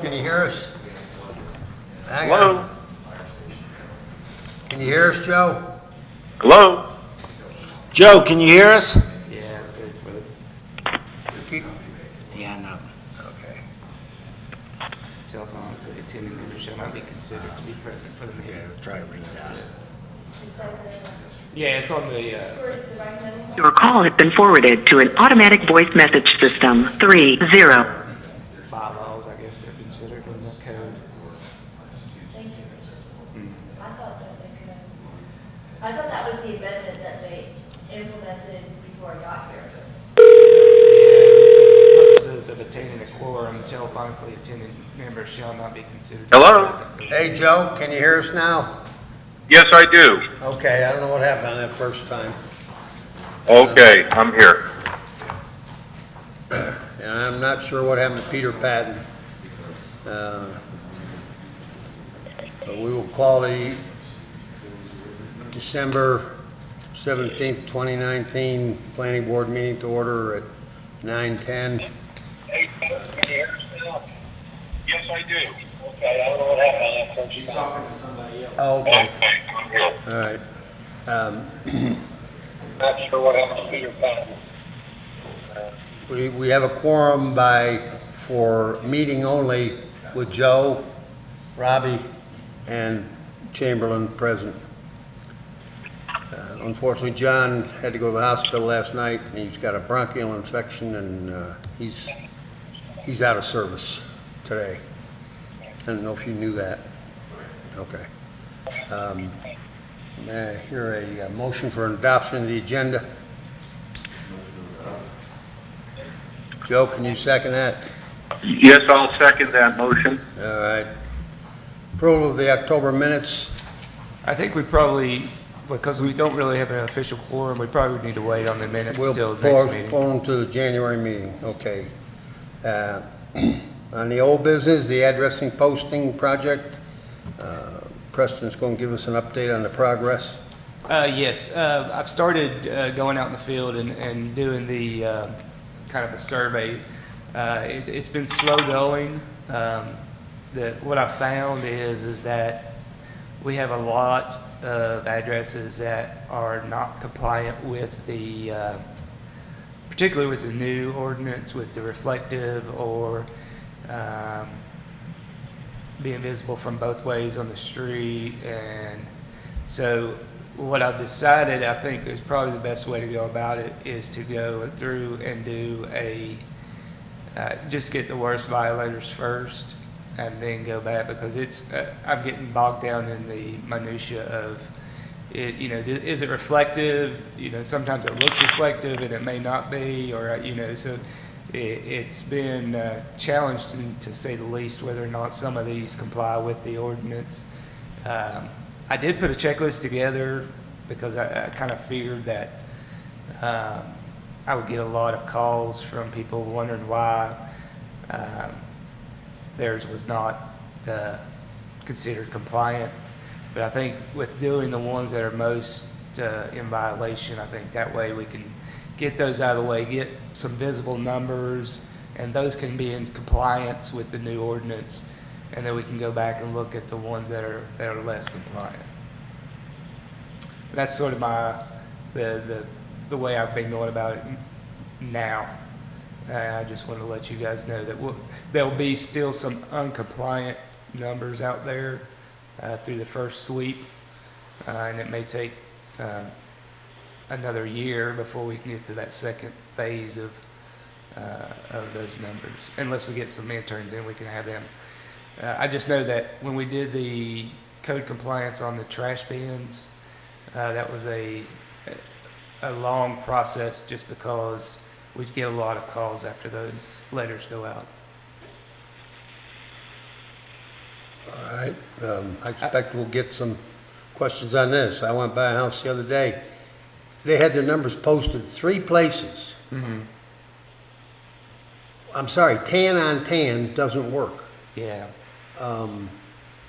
Can you hear us? Hang Hello? on. Can you hear us, Joe? Hello? Joe, can you hear us? Yeah, so for the Keep. Yeah, I know. Okay. telephone, the attending member shall not be considered to be present for the meeting. Okay, we'll try to read that. Yeah, it's on the, Your call has been forwarded to an automatic voice message system. 30. bylaws, I guess they're considered in the code. Thank you. I thought that they could. I thought that was the amendment that they implemented before I got here. Yeah, it says for purposes of attaining a quorum, telephonically attending members shall not be considered. to be Hello? present for the Hey, Joe, can you hear us now? Yes, I do. Okay, I don't know what happened on that first time. Okay, I'm here. And I'm not sure what happened to Peter Patton. But we will call the December 17th, 2019 Planning Board meeting to order at 9:10. Hey, can you hear us now? Yes, I do. Okay, I don't know what happened on that first. He's talking to somebody else. Oh, okay, Okay, I'm here. all right. Not sure what happened to Peter Patton. We have a quorum for meeting only with Joe, Robbie, and Chamberlain present. Unfortunately, John had to go to the hospital last night, and he's got a bronchial infection, and he's out of service today. I don't know if you knew that. Okay. May I hear a motion for adoption of the agenda? Joe, can you second that? Yes, I'll second that motion. All right. Approval of the October minutes. I think we probably, because we don't really have an official quorum, we probably would need to wait on the minutes We'll till the next meeting. pull them to the January meeting, okay. On the old business, the addressing posting project, Preston's going to give us an update on the progress. Yes, I've started going out in the field and doing the kind of a survey. It's been slow going. What I found is that we have a lot of addresses that are not compliant with the, particularly with the new ordinance, with the reflective or being visible from both ways on the street. And so what I've decided, I think is probably the best way to go about it, is to go through and do just get the worst violators first and then go back, because I'm getting bogged down in the minutia of it. Is it reflective? Sometimes it looks reflective and it may not be, or so it's been challenging, to say the least, whether or not some of these comply with the ordinance. I did put a checklist together because I kind of feared that I would get a lot of calls from people wondering why theirs was not considered compliant. But I think with doing the ones that are most in violation, I think that way we can get those out of the way, get some visible numbers, and those can be in compliance with the new ordinance, and then we can go back and look at the ones that are less compliant. That's sort of the way I've been going about it now. I just want to let you guys know that there'll be still some uncompliant numbers out there through the first sweep, and it may take another year before we can get to that second phase of those numbers. Unless we get some interns in, we can have them. I just know that when we did the code compliance on the trash bins, that was a long process, just because we get a lot of calls after those letters go out. All right, I expect we'll get some questions on this. I went by a house the other day. They had their numbers posted 3 places. Mm-hmm. I'm sorry, tan on tan doesn't work. Yeah,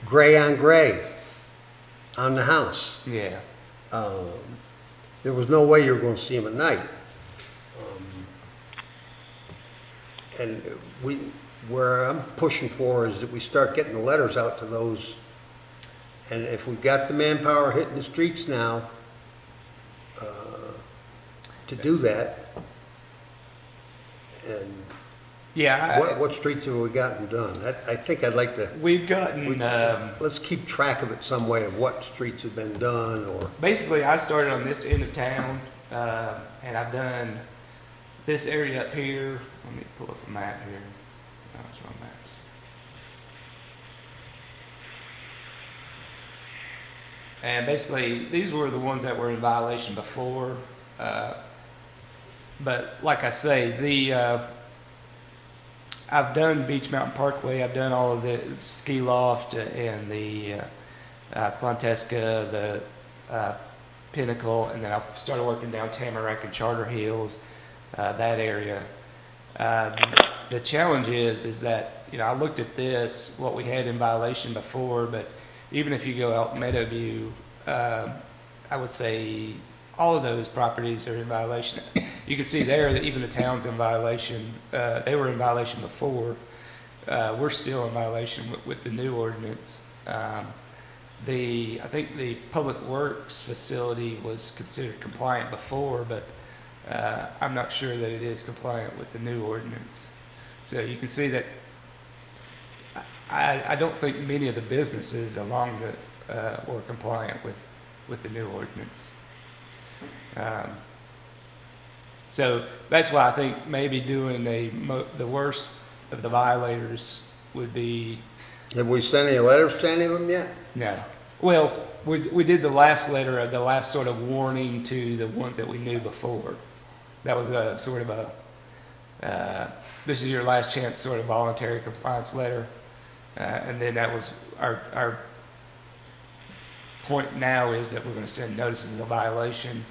Gray on gray on the house. yeah. There was no way you were going to see them at night. And where I'm pushing for is that we start getting the letters out to those. And if we've got the manpower hitting the streets now, to do that, and Yeah, what streets have we gotten done? I think I'd like to, we've gotten, let's keep track of it some way of what streets have been done, or, basically, I started on this end of town, and I've done this area up here. Let me pull up a map here. No, it's wrong maps. And basically, these were the ones that were in violation before. But like I say, I've done Beach Mountain Parkway. I've done all of the ski loft and the Clonteska, the Pinnacle, and then I've started working down Tamarack and Charter Hills, that area. The challenge is that, you know, I looked at this, what we had in violation before, but even if you go out Meadowview, I would say all of those properties are in violation. You can see there that even the town's in violation. They were in violation before. We're still in violation with the new ordinance. I think the Public Works facility was considered compliant before, but I'm not sure that it is compliant with the new ordinance. So you can see that I don't think many of the businesses along the were compliant with the new ordinance. So that's why I think maybe doing the worst of the violators would be. have we sent any letters to any of them yet? No. Well, we did the last letter, the last sort of warning to the ones that we knew before. That was a sort of a, this is your last chance sort of voluntary compliance letter. And then that was our point now is that we're going to send notices of violation,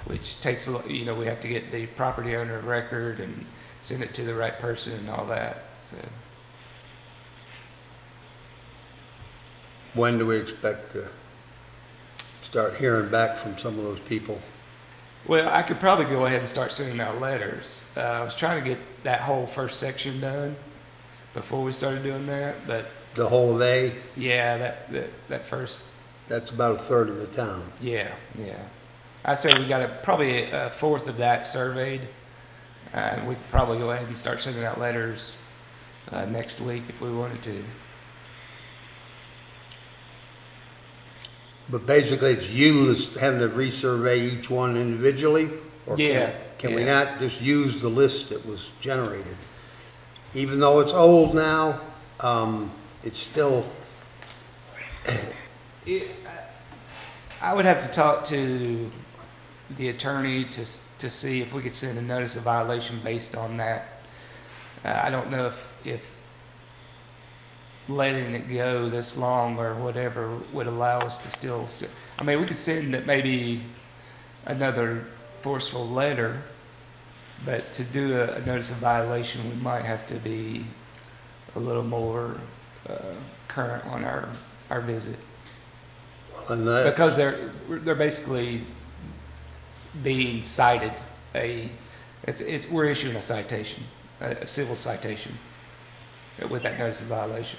which takes, you know, we have to get the property owner record and send it to the right person and all that, so. When do we expect to start hearing back from some of those people? Well, I could probably go ahead and start sending out letters. I was trying to get that whole first section done before we started doing that, but The whole of A, yeah, that first, that's about a third of the town. yeah. I say we got probably a fourth of that surveyed, and we could probably go ahead and start sending out letters next week if we wanted to. But basically, it's you that's having to resurvey each one individually? Or Yeah, can we yeah. not just use the list that was generated? Even though it's old now, it's still, I would have to talk to the attorney to see if we could send a notice of violation based on that. I don't know if letting it go this long or whatever would allow us to still, I mean, we could send it maybe another forceful letter, but to do a notice of violation, we might have to be a little more current on our visit. and that, Because they're basically being cited we're issuing a citation, a civil citation with that notice of violation.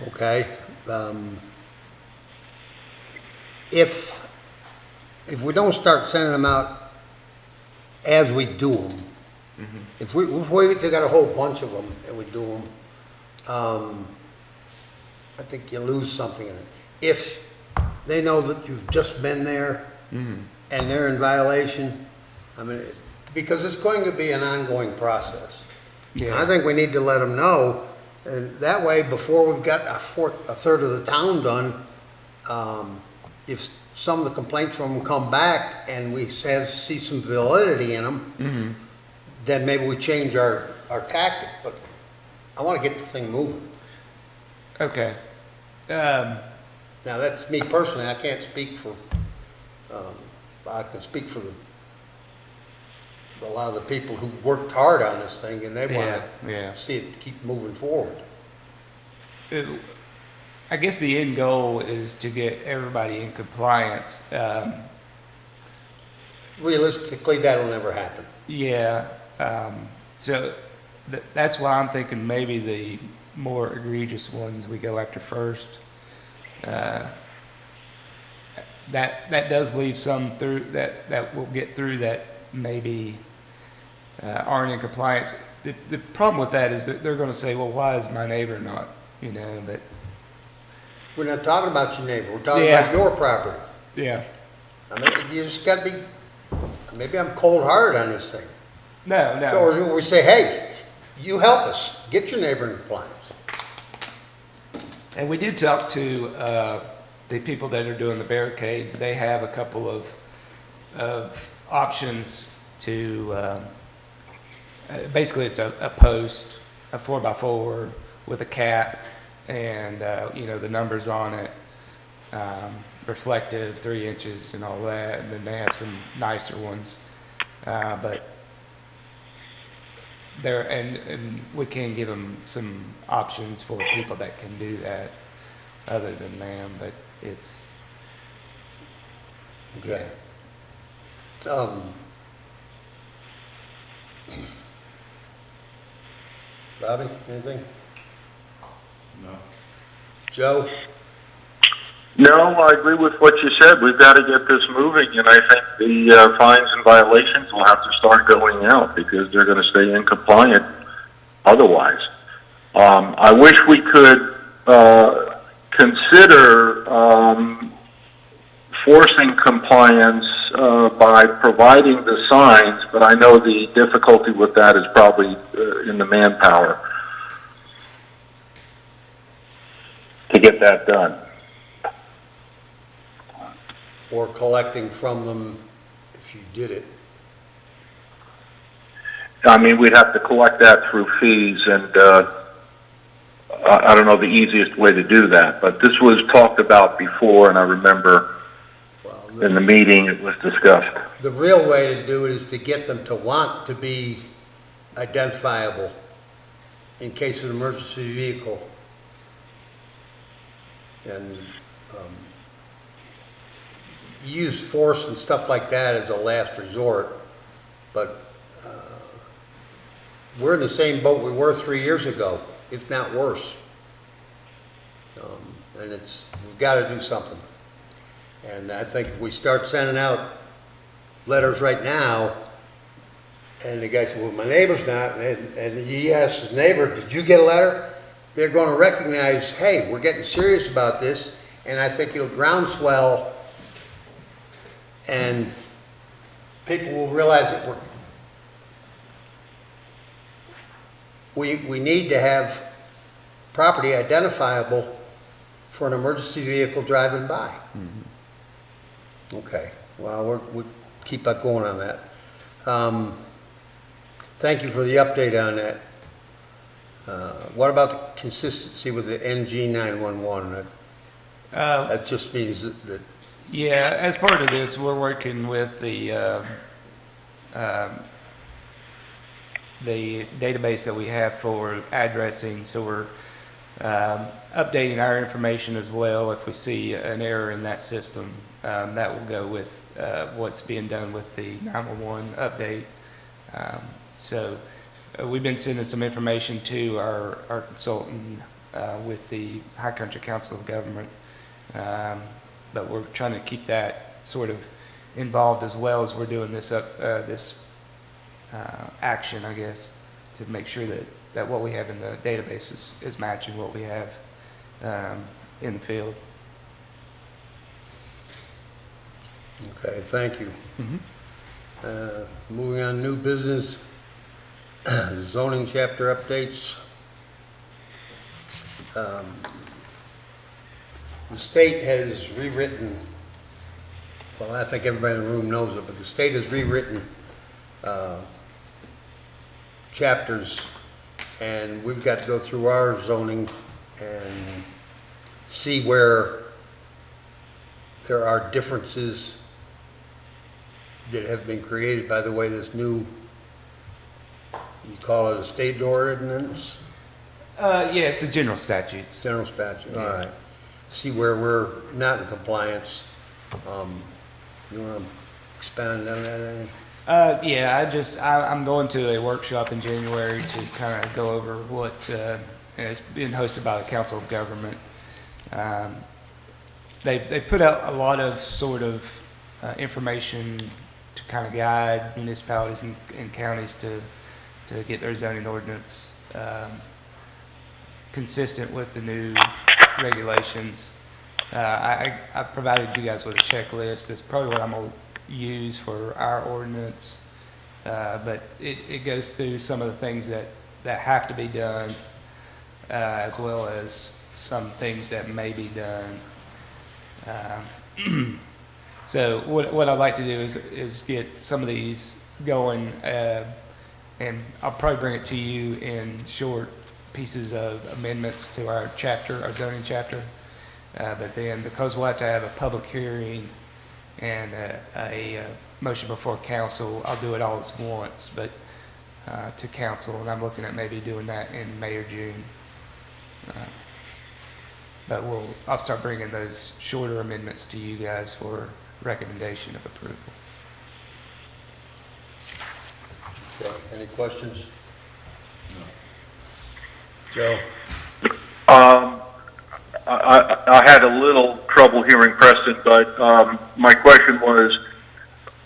okay. If we don't start sending them out as we do them, if we got a whole bunch of them and we do them, I think you lose something in it. If they know that you've just been there and they're in violation, I mean, because it's going to be an ongoing process. Yeah. I think we need to let them know, and that way, before we've got a third of the town done, if some of the complaints from them come back and we see some validity in them, then maybe we change our tactic, but I want to get the thing moving. Okay. Now, that's me personally, I can't speak for, I can speak for a lot of the people who worked hard on this thing, and they want Yeah. to see it keep moving forward. I guess the end goal is to get everybody in compliance. Realistically, that'll never happen. Yeah, So that's why I'm thinking maybe the more egregious ones we go after first. That does leave some through that we'll get through that maybe aren't in compliance. The problem with that is that they're going to say, well, why is my neighbor not, but We're not talking about your neighbor, we're talking Yeah. about your property. yeah. I mean, you just gotta be, maybe I'm cold-hearted on this thing. No. So we say, hey, you help us, get your neighbor in compliance. And we did talk to the people that are doing the barricades. They have a couple of options to, basically it's a post, a 4x4 with a cap and, the numbers on it, reflective, 3 inches and all that. And then they have some nicer ones. But there, and we can give them some options for people that can do that other than them, but it's, Okay. Bobby, anything? No. Joe? No, I agree with what you said. We've got to get this moving, and I think the fines and violations will have to start going out because they're going to stay incompliant otherwise. I wish we could consider forcing compliance by providing the signs, but I know the difficulty with that is probably in the manpower to get that done. Or collecting from them if you did it. I mean, we'd have to collect that through fees, and I don't know the easiest way to do that, but this was talked about before, and I remember Well, in the meeting it was discussed. the real way to do it is to get them to want to be identifiable in case of an emergency vehicle. And use force and stuff like that as a last resort, but we're in the same boat we were 3 years ago, if not worse. And we've got to do something. And I think if we start sending out letters right now, and the guy said, well, my neighbor's not, and he asked his neighbor, did you get a letter? They're going to recognize, hey, we're getting serious about this, and I think it'll groundswell, and people will realize that we need to have property identifiable for an emergency vehicle driving by. Okay, well, we keep on going on that. Thank you for the update on that. What about the consistency with the NG 911? That just means that yeah, as part of this, we're working with the database that we have for addressing, so we're updating our information as well. If we see an error in that system, that will go with what's being done with the 911 update. So we've been sending some information to our consultant with the High Country Council of Government, but we're trying to keep that sort of involved as well as we're doing this action, I guess, to make sure that what we have in the database is matching what we have in the field. okay, thank you. Moving on, new business, zoning chapter updates. The state has rewritten, well, I think everybody in the room knows it, but the state has rewritten chapters, and we've got to go through our zoning and see where there are differences that have been created by the way this new, you call it a state ordinance? Yes, the general statutes. General statute, all right. See where we're not in compliance. You want to expand on that any? I'm going to a workshop in January to kind of go over what, and it's being hosted by the Council of Government. They put out a lot of sort of information to kind of guide municipalities and counties to get their zoning ordinance consistent with the new regulations. I provided you guys with a checklist. It's probably what I'm going to use for our ordinance, but it goes through some of the things that have to be done, as well as some things that may be done. So what I'd like to do is get some of these going, and I'll probably bring it to you in short pieces of amendments to our chapter, our zoning chapter. But then, because we'll have to have a public hearing and a motion before council, I'll do it all at once, but to council, and I'm looking at maybe doing that in May or June. But I'll start bringing those shorter amendments to you guys for recommendation of approval. Okay, any questions? No. Joe? I had a little trouble hearing Preston, but my question was,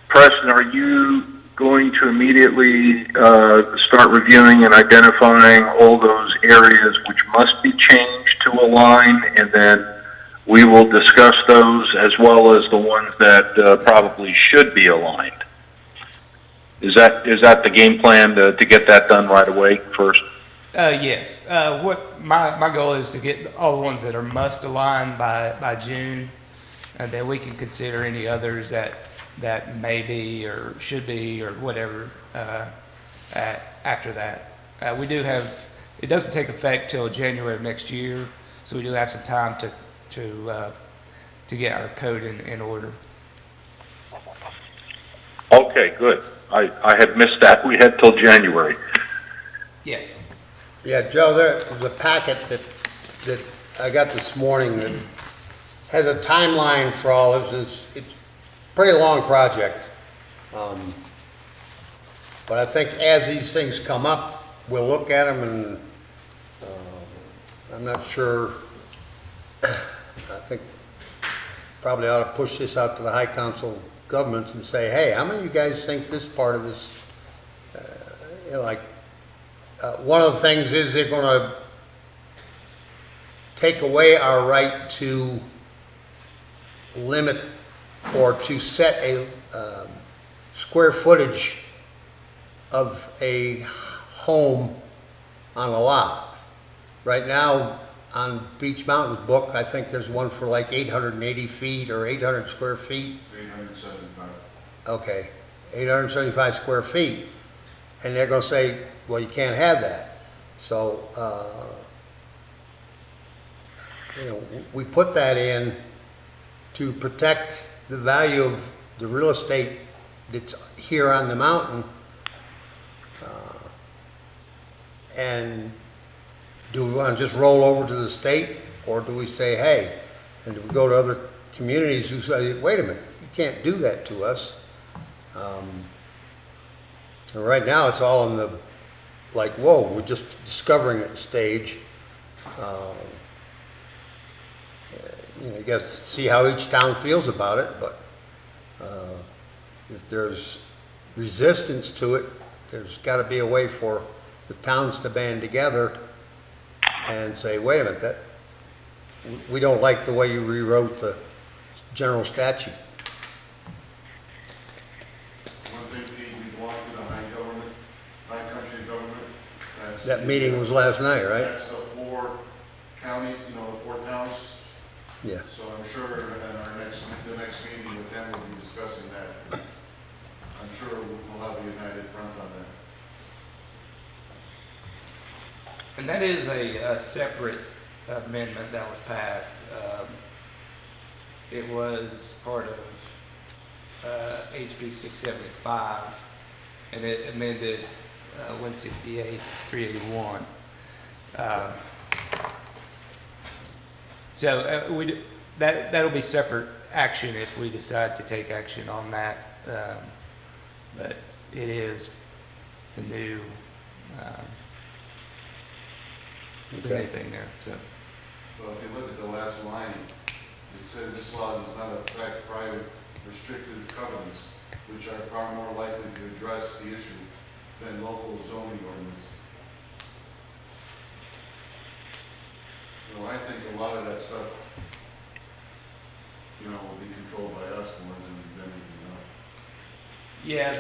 Preston, are you going to immediately start reviewing and identifying all those areas which must be changed to align, and then we will discuss those as well as the ones that probably should be aligned? Is that the game plan to get that done right away first? Yes. What my goal is to get all the ones that are must align by June, and then we can consider any others that may be or should be or whatever after that. We do have, it doesn't take effect till January of next year, so we do have some time to get our code in order. Okay, good. I had missed that. We had till January. Yes. Yeah, Joe, there's a packet that I got this morning that has a timeline for all of this. It's a pretty long project. But I think as these things come up, we'll look at them, and I'm not sure. I think probably ought to push this out to the High Council of Governments and say, hey, how many of you guys think this part of this, one of the things is they're going to take away our right to limit or to set a square footage of a home on a lot. Right now, on Beach Mountain's book, I think there's one for like 880 feet or 800 square feet. 875. Okay, 875 square feet. And they're going to say, well, you can't have that. So, we put that in to protect the value of the real estate that's here on the mountain. And do we want to just roll over to the state, or do we say, hey, and do we go to other communities who say, wait a minute, you can't do that to us? And right now, it's all in the, like, whoa, we're just discovering it stage. You got to see how each town feels about it, but if there's resistance to it, there's got to be a way for the towns to band together and say, wait a minute, we don't like the way you rewrote the general statute. One thing, Pete, we belong to the high country government. That meeting was last night, right? That's the 4 counties, the 4 towns. Yeah. So I'm sure at the next meeting with them, we'll be discussing that. I'm sure we'll have a united front on that. And that is a separate amendment that was passed. It was part of HB 675, and it amended 168, 381. So that'll be separate action if we decide to take action on that. But it is the new, the new Okay. thing there, so. Well, if you look at the last line, it says this law does not affect private restricted covenants, which are far more likely to address the issue than local zoning ordinance. So I think a lot of that stuff, will be controlled by us more than anything else. Yeah,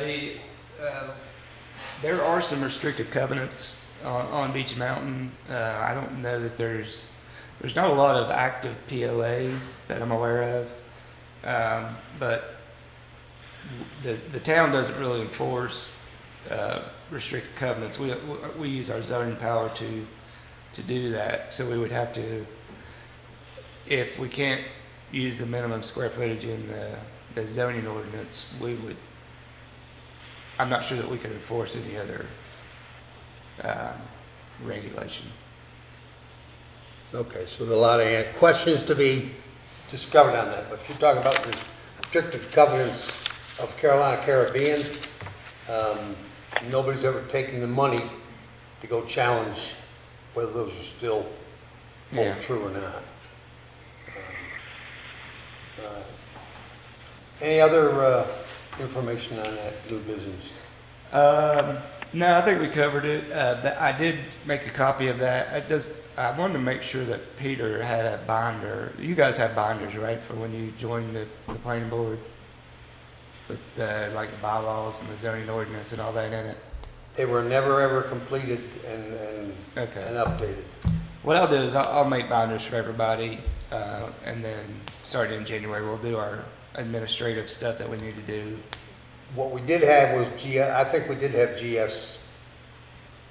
there are some restrictive covenants on Beach Mountain. I don't know that there's not a lot of active POAs that I'm aware of. But the town doesn't really enforce restricted covenants. We use our zoning power to do that. So we would have to, if we can't use the minimum square footage in the zoning ordinance, I'm not sure that we could enforce any other regulation. Okay, so there are a lot of questions to be discovered on that, but if you're talking about the restrictive covenants of Carolina Caribbean, nobody's ever taken the money to go challenge whether those are still Yeah. hold true or not. Any other information on that new business? No, I think we covered it. I did make a copy of that. I wanted to make sure that Peter had a binder. You guys have binders, right, for when you join the planning board with like the bylaws and the zoning ordinance and all that in it? They were never ever completed and Okay. updated. What I'll do is I'll make binders for everybody, and then starting in January, we'll do our administrative stuff that we need to do. What we did have was I think we did have GS.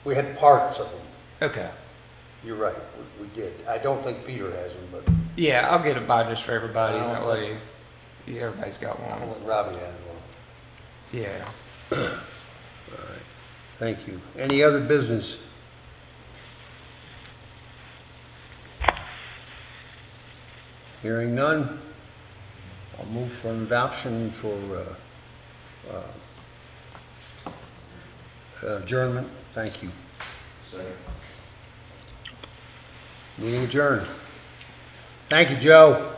We had parts of them. Okay. You're right, we did. I don't think Peter has them, but Yeah, I'll get a binders for everybody. Oh, That way, everybody's got I one. think Robbie has one. Yeah. Thank you. Any other business? Hearing none, I'll move for an adoption for adjournment. Thank you. Second. Meeting adjourned. Thank you, Joe.